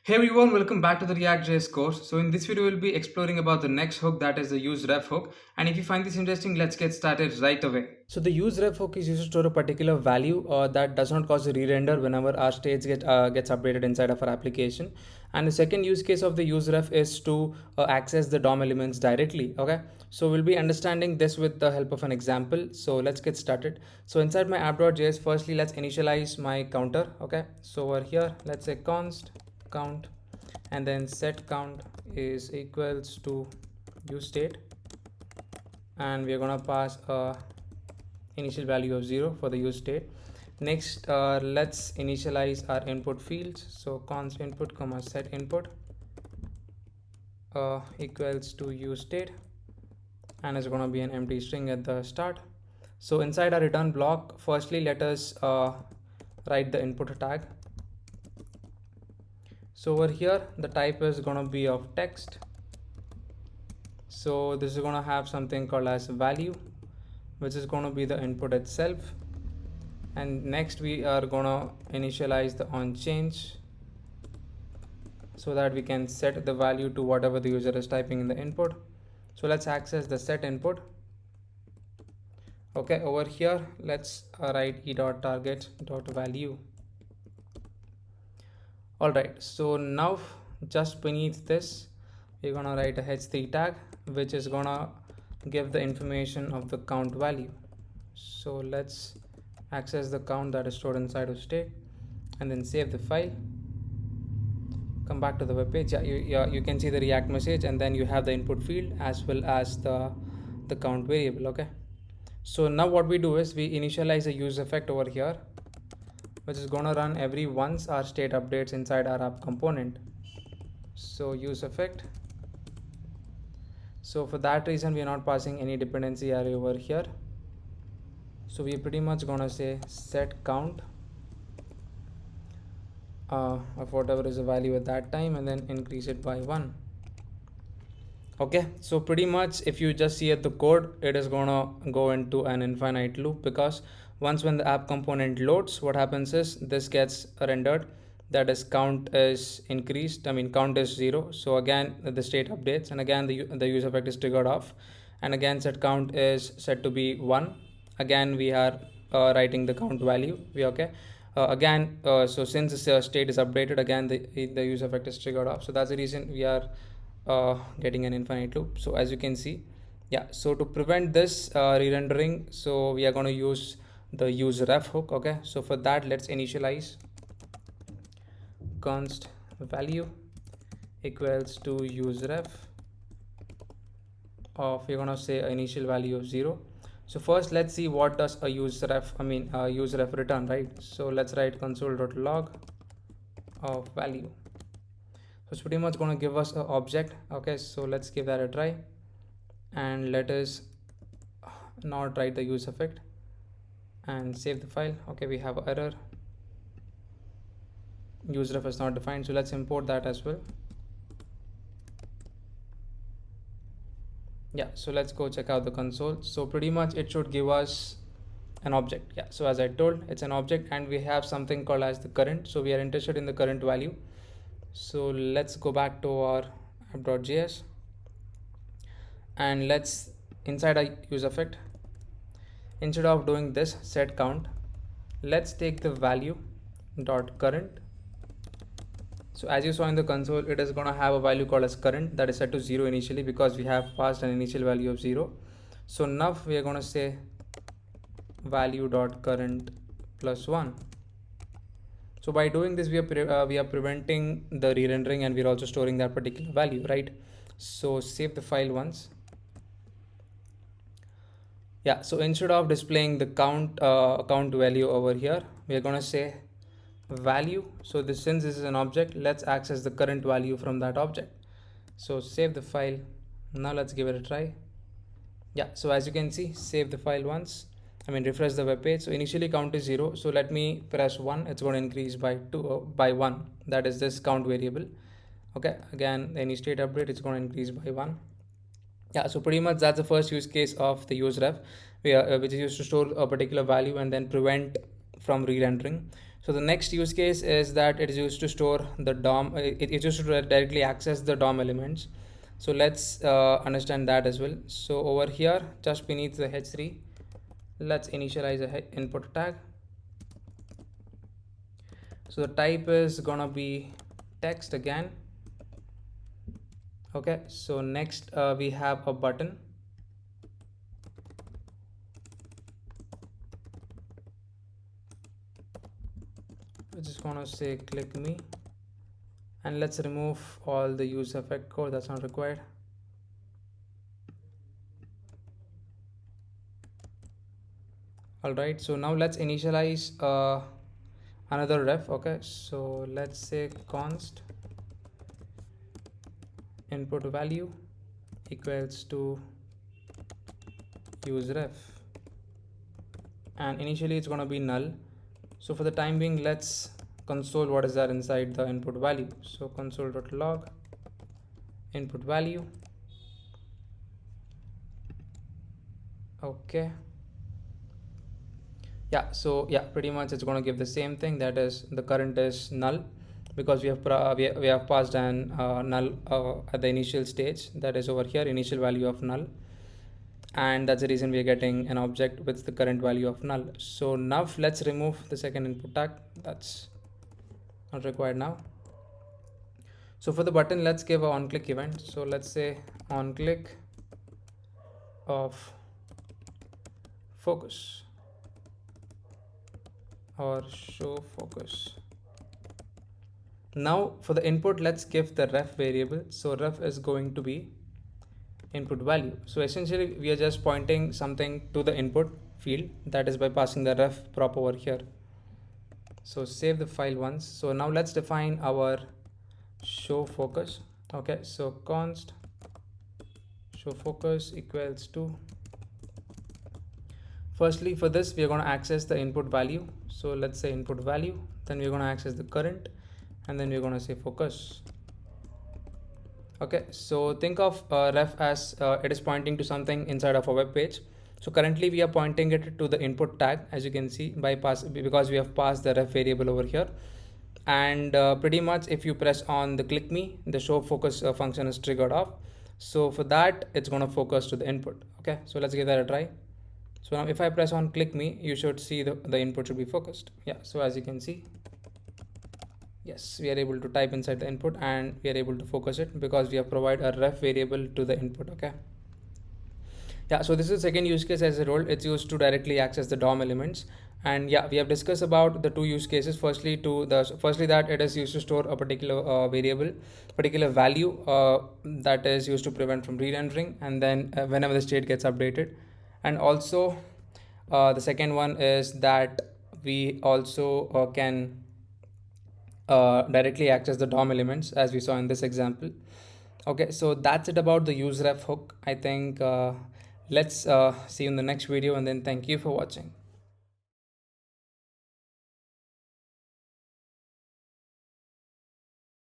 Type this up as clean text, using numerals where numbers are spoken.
Hey everyone, welcome back to the reactjs course. So in this video, we'll be exploring about the next hook, that is the useRef hook. And if you find this interesting, let's get started right away. So the useRef hook is used to store a particular value that does not cause a re-render whenever our states gets updated inside of our application. And the second use case of the useRef is to access the DOM elements directly. Okay, so we'll be understanding this with the help of an example. So let's get started. So inside my app.js, firstly let's initialize my counter. Okay, so over here let's say const count, and then set count is equals to use state, and we're gonna pass a initial value of 0 for the use state. Next, let's initialize our input fields. So const input comma set input equals to use state, and it's going to be an empty string at the start. So inside our return block, firstly let us write the input tag. So over here the type is going to be of text. So this is going to have something called as value, which is going to be the input itself. And next we are going to initialize the onChange so that we can set the value to whatever the user is typing in the input. So let's access the set input. Okay, over here let's write e.target.value. Alright, so now just beneath this we're gonna write a h3 tag, which is gonna give the information of the count value. So let's access the count that is stored inside of state, and then save the file. Come back to the web page. You can see the React message, and then you have the input field as well as the count variable. Okay, so now what we do is we initialize a use effect over here, which is going to run every once our state updates inside our app component. So use effect. So for that reason we are not passing any dependency array over here. So we're pretty much gonna say set count of whatever is the value at that time, and then increase it by 1. Okay, so pretty much if you just see at the code, it is gonna go into an infinite loop, because once when the app component loads, what happens is this gets rendered, that is count is increased, count is 0, so again the state updates, and again the use effect is triggered off, and again set count is set to be 1. Again we are writing the count value. So since the state is updated, again the use effect is triggered off, so that's the reason we are getting an infinite loop. So as you can see, so to prevent this re-rendering, so we are going to use the useRef hook. Okay, so for that let's initialize const value equals to useRef of, we're going to say initial value of 0. So first let's see what does a useRef return, right? So let's write console.log of value. So it's pretty much going to give us an object. Okay, so let's give that a try, and let us not write the use effect and save the file. Okay, we have an error, useRef is not defined, so let's import that as well. So let's go check out the console. So pretty much it should give us an object. So as I told, it's an object, and we have something called as the current, so we are interested in the current value. So let's go back to our app.js, and let's inside a use effect, instead of doing this set count, let's take the value dot current. So as you saw in the console, it is going to have a value called as current that is set to 0 initially, because we have passed an initial value of 0. So now we are going to say value dot current plus 1. So by doing this, we are preventing the re-rendering, and we are also storing that particular value, right? So save the file once. So instead of displaying the count value over here, we are going to say value. So since this is an object, let's access the current value from that object. So save the file. Now let's give it a try. So as you can see, save the file once, refresh the web page. So initially count is 0, so let me press 1, it's going to increase by 1, that is this count variable. Okay, again any state update, it's going to increase by 1. So pretty much that's the first use case of the useRef, which is used to store a particular value and then prevent from re-rendering. So the next use case is that it is used to store the DOM. It is used to directly access the DOM elements. So let's understand that as well. So over here, just beneath the h3, let's initialize a input tag. So the type is gonna be text again. Okay, so next we have a button. We're just gonna say click me, and let's remove all the use effect code that's not required. All right, so now let's initialize another ref. Okay, so let's say const input value equals to useRef, and initially it's going to be null. So for the time being, let's console what is there inside the input value. So console.log input value. Okay, yeah, so yeah, pretty much it's going to give the same thing, that is the current is null, because we have passed an null at the initial stage, that is over here, initial value of null, and that's the reason we are getting an object with the current value of null. So now let's remove the second input tag, that's not required now. So for the button, let's give a on click event. So let's say on click of focus or show focus. Now for the input, let's give the ref variable. So ref is going to be input value. So essentially we are just pointing something to the input field, that is by passing the ref prop over here. So save the file once. So now let's define our show focus. Okay, so const show focus equals to, firstly for this we are going to access the input value. So let's say input value, then we're going to access the current, and then we're going to say focus. Okay, so think of ref as it is pointing to something inside of a web page. So currently we are pointing it to the input tag, as you can see, because we have passed the ref variable over here. And pretty much if you press on the click me, the show focus function is triggered off. So for that, it's going to focus to the input. Okay, so let's give that a try. So now if I press on click me, you should see the input should be focused. Yeah, so as you can see, yes, we are able to type inside the input and we are able to focus it because we have provided a ref variable to the input. Okay, yeah, so this is the second use case as a role. It's used to directly access the DOM elements. And yeah, we have discussed about the two use cases. Firstly that it is used to store a particular variable, particular value that is used to prevent from re-rendering, and then whenever the state gets updated. And also the second one is that we also can directly access the DOM elements, as we saw in this example. Okay, so that's it about the useRef hook. I think let's see you in the next video, and then thank you for watching.